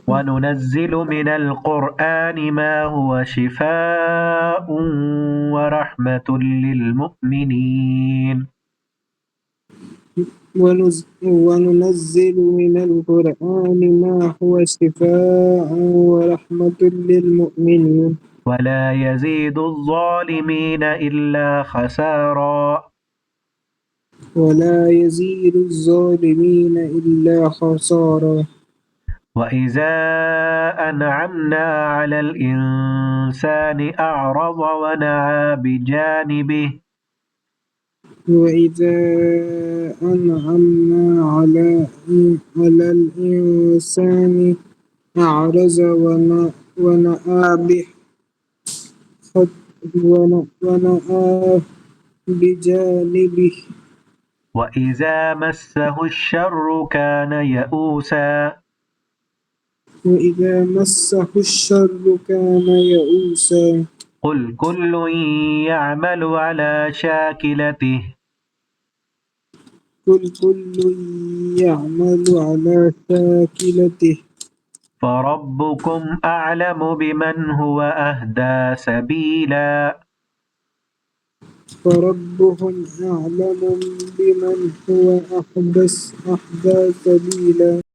وننزل من القرآن ما هو شفاء ورحمة للمؤمنين. وننزل من القرآن ما هو شفاء ورحمة للمؤمنين ولا يزيد الظالمين إلا خسارا. ولا يزيد الظالمين إلا خسارا. وإذا أنعمنا على الإنسان أعرض ونعى بجانبه. وإذا أنعمنا على الإنسان أعرض ونأى ونأى بجانبه. وإذا مسه الشر كان يئوسا. وإذا مسه الشر كان يئوسا. قل كل يعمل على شاكلته. قل كل يعمل على شاكلته. فربكم أعلم بمن هو أهدى سبيلا. فربهم أعلم بمن هو أهدى سبيلا.